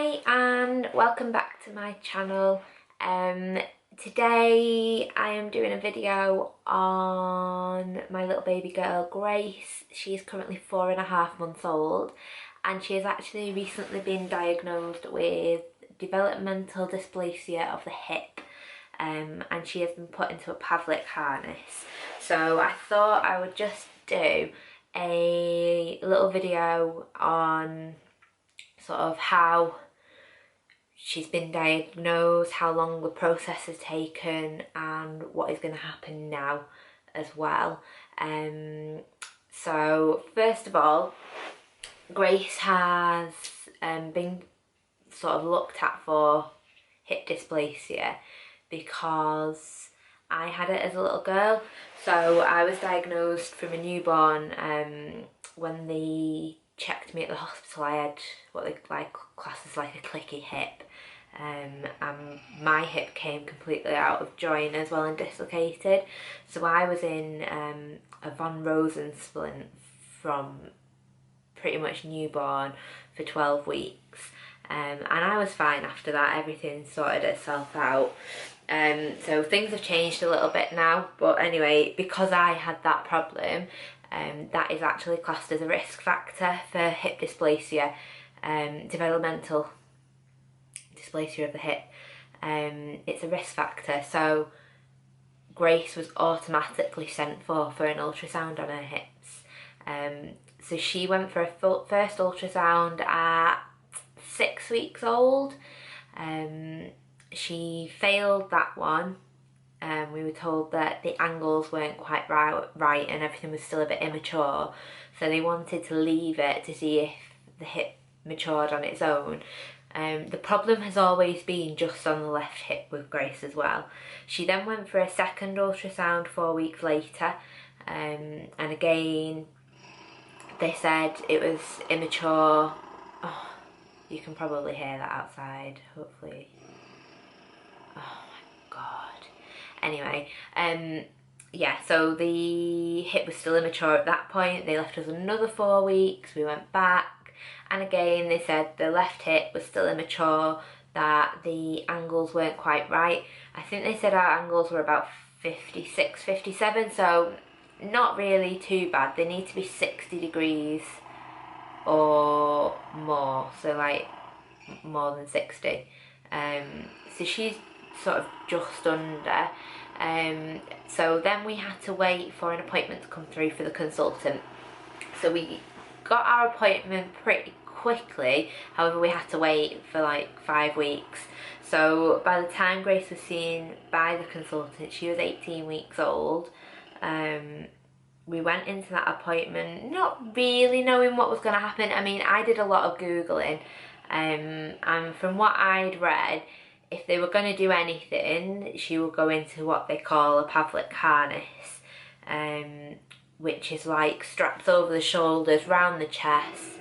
Hi and welcome back to my channel. Today I am doing a video on my little baby girl Grace. She is currently 4.5 months old and she has actually recently been diagnosed with developmental dysplasia of the hip, and she has been put into a Pavlik harness. So I thought I would just do a little video on sort of how she's been diagnosed, how long the process has taken and what is going to happen now as well. So first of all, Grace has been sort of looked at for hip dysplasia because I had it as a little girl. So I was diagnosed from a newborn. When they checked me at the hospital, I had what they class as like a clicky hip, and my hip came completely out of joint as well and dislocated. So I was in a von Rosen splint from pretty much newborn for 12 weeks, and I was fine after that. Everything sorted itself out. So things have changed a little bit now, but anyway, because I had that problem, that is actually classed as a risk factor for hip dysplasia, developmental dysplasia of the hip. It's a risk factor, so Grace was automatically sent for an ultrasound on her hips. So she went for a first ultrasound at 6 weeks old. She failed that one. We were told that the angles weren't quite right and everything was still a bit immature, so they wanted to leave it to see if the hip matured on its own. The problem has always been just on the left hip with Grace as well. She then went for a second ultrasound 4 weeks later, and again they said it was immature. Oh, you can probably hear that outside, hopefully. Oh my god. Anyway, yeah, so the hip was still immature at that point. They left us another 4 weeks. We went back, and again they said the left hip was still immature, that the angles weren't quite right. I think they said our angles were about 56, 57, so not really too bad. They need to be 60 degrees or more, so like more than 60. So she's sort of just under. So then we had to wait for an appointment to come through for the consultant. So we got our appointment pretty quickly, however we had to wait for like 5 weeks. So by the time Grace was seen by the consultant, she was 18 weeks old. We went into that appointment not really knowing what was going to happen. I mean, I did a lot of Googling, and from what I'd read, if they were going to do anything, she would go into what they call a Pavlik harness, which is like straps over the shoulders, round the chest,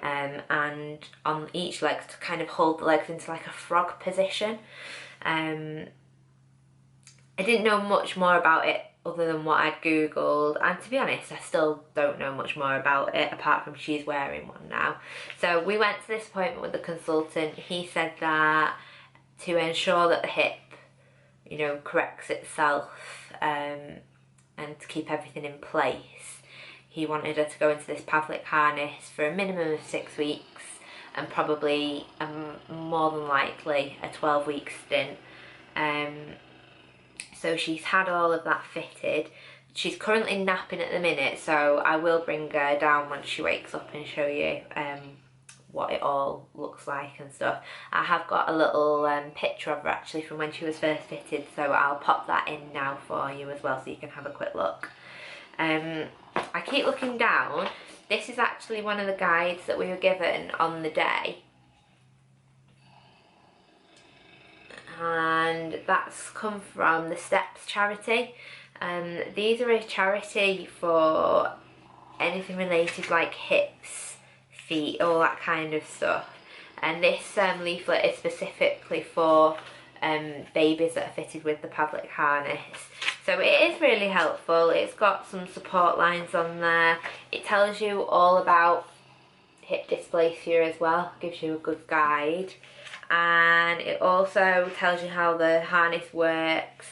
and on each leg to kind of hold the legs into like a frog position. I didn't know much more about it other than what I'd Googled, and to be honest, I still don't know much more about it apart from she's wearing one now. So we went to this appointment with the consultant. He said that to ensure that the hip, you know, corrects itself, and to keep everything in place, he wanted her to go into this Pavlik harness for a minimum of 6 weeks and probably more than likely a 12-week stint. So she's had all of that fitted. She's currently napping at the minute, so I will bring her down once she wakes up and show you what it all looks like and stuff. I have got a little picture of her actually from when she was first fitted, so I'll pop that in now for you as well so you can have a quick look. I keep looking down. This is actually one of the guides that we were given on the day, and that's come from the Steps charity. These are a charity for anything related like hips, feet, all that kind of stuff, and this leaflet is specifically for babies that are fitted with the Pavlik harness. So it is really helpful. It's got some support lines on there. It tells you all about hip dysplasia as well, gives you a good guide. And it also tells you how the harness works,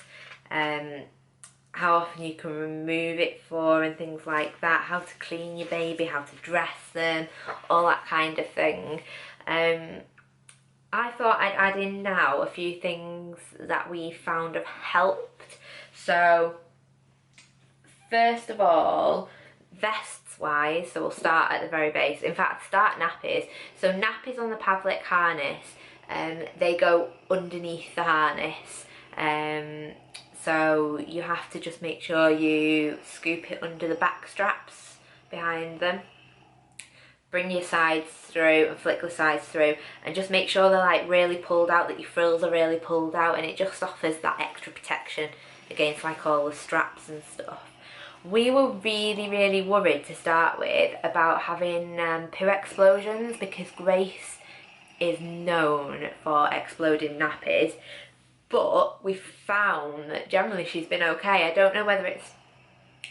how often you can remove it for and things like that, how to clean your baby, how to dress them, all that kind of thing. I thought I'd add in now a few things that we found have helped. So first of all, vests wise, so we'll start at the very base. In fact, start nappies. So nappies on the Pavlik harness, they go underneath the harness. So you have to just make sure you scoop it under the back straps behind them. Bring your sides through and flick the sides through, and just make sure they're like really pulled out, that your frills are really pulled out, and it just offers that extra protection against like all the straps and stuff. We were really worried to start with about having poo explosions, because Grace is known for exploding nappies, but we found that generally she's been okay. I don't know whether it's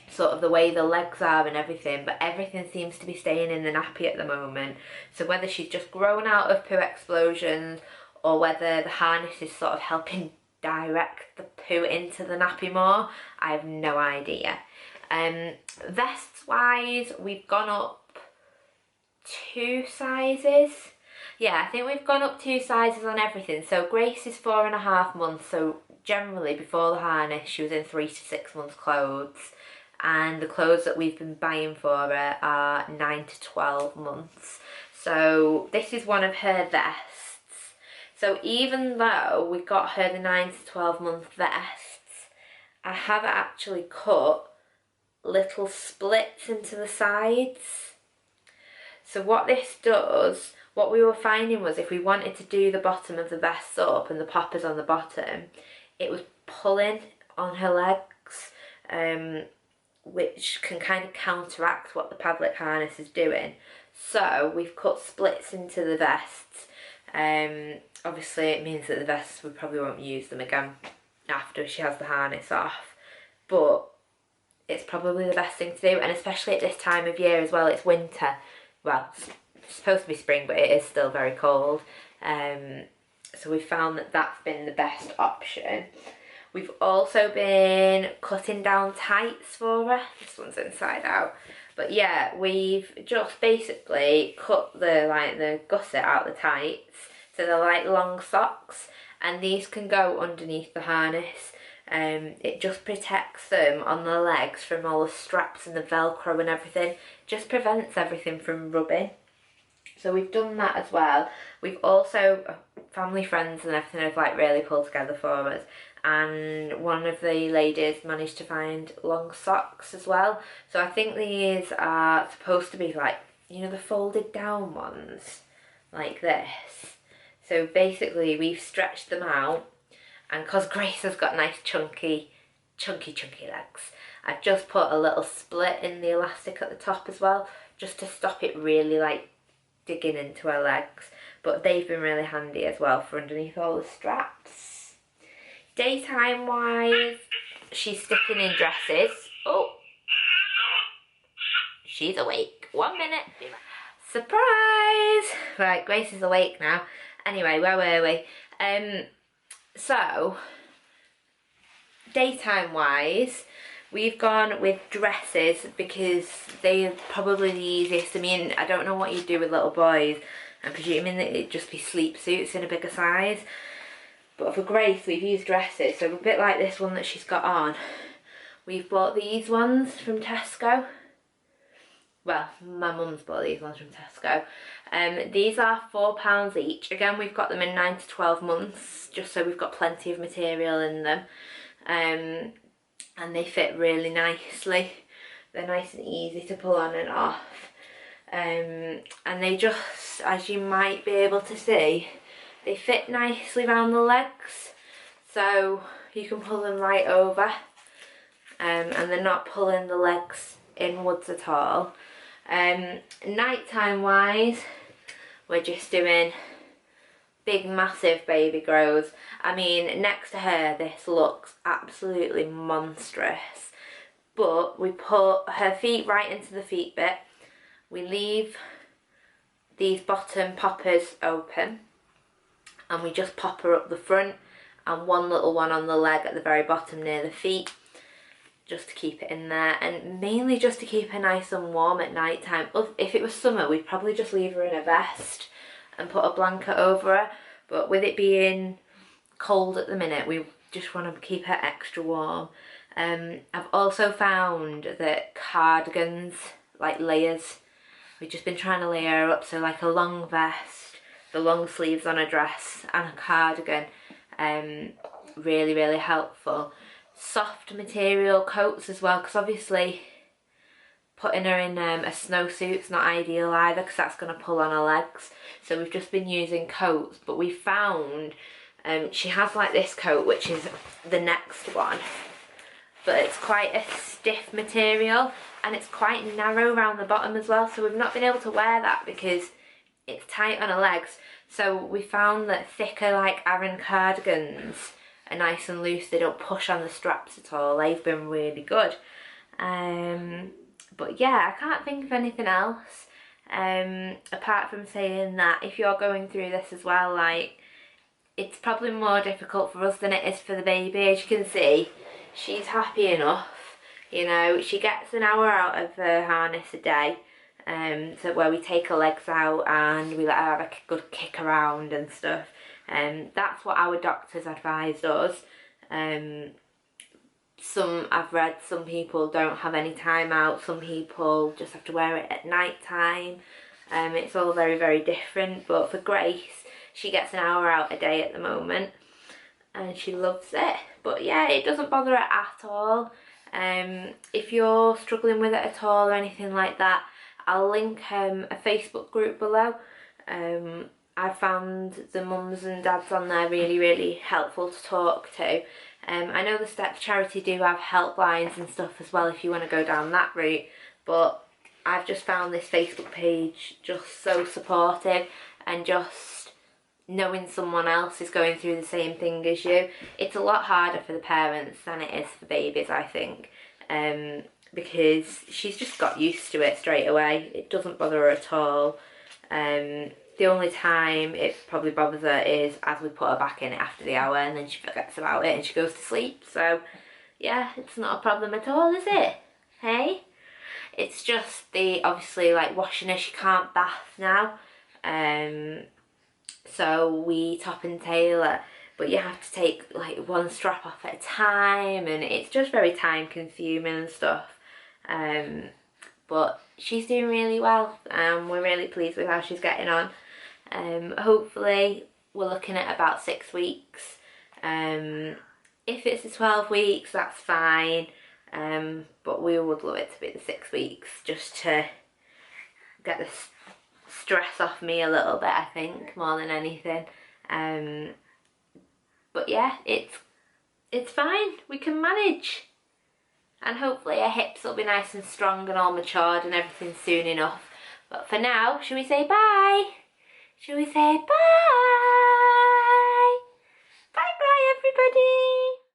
sort of the way the legs are and everything, but everything seems to be staying in the nappy at the moment. So whether she's just grown out of poo explosions or whether the harness is sort of helping direct the poo into the nappy more, I have no idea. Vests wise, we've gone up 2 sizes. Yeah, I think we've gone up 2 sizes on everything. So Grace is 4.5 months, so generally before the harness she was in 3 to 6 months clothes, and the clothes that we've been buying for her are 9 to 12 months. So this is one of her vests. So even though we got her the 9 to 12 month vests, I have actually cut little splits into the sides. So what this does, what we were finding was if we wanted to do the bottom of the vest up and the poppers on the bottom, it was pulling on her legs, which can kind of counteract what the Pavlik harness is doing. So we've cut splits into the vests. Obviously it means that the vests, we probably won't use them again after she has the harness off, but it's probably the best thing to do, and especially at this time of year as well. It's winter, well, it's supposed to be spring, but it is still very cold. So we found that that's been the best option. We've also been cutting down tights for her. This one's inside out. But yeah, we've just basically cut the gusset out the tights, so they're like long socks, and these can go underneath the harness. It just protects them on the legs from all the straps and the Velcro and everything. Just prevents everything from rubbing. So we've done that as well. We've also, family friends and everything have like really pulled together for us, and one of the ladies managed to find long socks as well. So I think these are supposed to be like, you know, the folded down ones, like this. So basically we've stretched them out, and because Grace has got nice chunky legs, I've just put a little split in the elastic at the top as well, just to stop it really like digging into her legs. But they've been really handy as well for underneath all the straps. Daytime wise, she's sticking in dresses. Oh, she's awake. 1 minute. Surprise! Right, Grace is awake now. Anyway, where were we? So, daytime wise, we've gone with dresses because they're probably the easiest. I mean, I don't know what you do with little boys. I'm presuming that it'd just be sleep suits in a bigger size. But for Grace, we've used dresses. So a bit like this one that she's got on. We've bought these ones from Tesco. Well, my mum's bought these ones from Tesco. These are £4 each. Again, we've got them in 9 to 12 months, just so we've got plenty of material in them. And they fit really nicely. They're nice and easy to pull on and off. And they just, as you might be able to see, they fit nicely around the legs. So you can pull them right over. And they're not pulling the legs inwards at all. Nighttime wise, we're just doing big massive baby grows. I mean, next to her this looks absolutely monstrous, but we put her feet right into the feet bit. We leave these bottom poppers open, and we just pop her up the front and one little one on the leg at the very bottom near the feet, just to keep it in there, and mainly just to keep her nice and warm at night time. If it was summer, we'd probably just leave her in a vest and put a blanket over her, but with it being cold at the minute, we just want to keep her extra warm. I've also found that cardigans, like layers, we've just been trying to layer her up, so like a long vest, the long sleeves on a dress and a cardigan, really helpful. Soft material coats as well, because obviously putting her in a snowsuit's not ideal either, because that's going to pull on her legs. So we've just been using coats, but we found she has like this coat, which is the next one, but it's quite a stiff material and it's quite narrow around the bottom as well, so we've not been able to wear that because it's tight on her legs. So we found that thicker like Aran cardigans are nice and loose, they don't push on the straps at all. They've been really good. But yeah, I can't think of anything else apart from saying that if you're going through this as well, like, it's probably more difficult for us than it is for the baby. As you can see, she's happy enough, you know, she gets an hour out of her harness a day, so where we take her legs out and we let her have a good kick around and stuff. That's what our doctors advised us. I've read some people don't have any time out, some people just have to wear it at night time. It's all very different, but for Grace, she gets an hour out a day at the moment and she loves it. But yeah, it doesn't bother her at all. If you're struggling with it at all or anything like that, I'll link a Facebook group below. I found the mums and dads on there really helpful to talk to. I know the Steps charity do have helplines and stuff as well if you want to go down that route, but I've just found this Facebook page just so supportive, and just knowing someone else is going through the same thing as you. It's a lot harder for the parents than it is for babies, I think, because she's just got used to it straight away. It doesn't bother her at all. The only time it probably bothers her is as we put her back in it after the hour, and then she forgets about it and she goes to sleep. So yeah, it's not a problem at all, is it? Hey? It's just the, obviously, like washing her, she can't bath now. So we top and tail her, but you have to take like one strap off at a time, and it's just very time consuming and stuff. But she's doing really well, and we're really pleased with how she's getting on. Hopefully we're looking at about 6 weeks. If it's the 12 weeks, that's fine, but we would love it to be the 6 weeks, just to get the stress off me a little bit, I think, more than anything. But yeah, it's fine, we can manage. And hopefully her hips will be nice and strong and all matured and everything soon enough. But for now, should we say bye? Should we say bye? Bye everybody!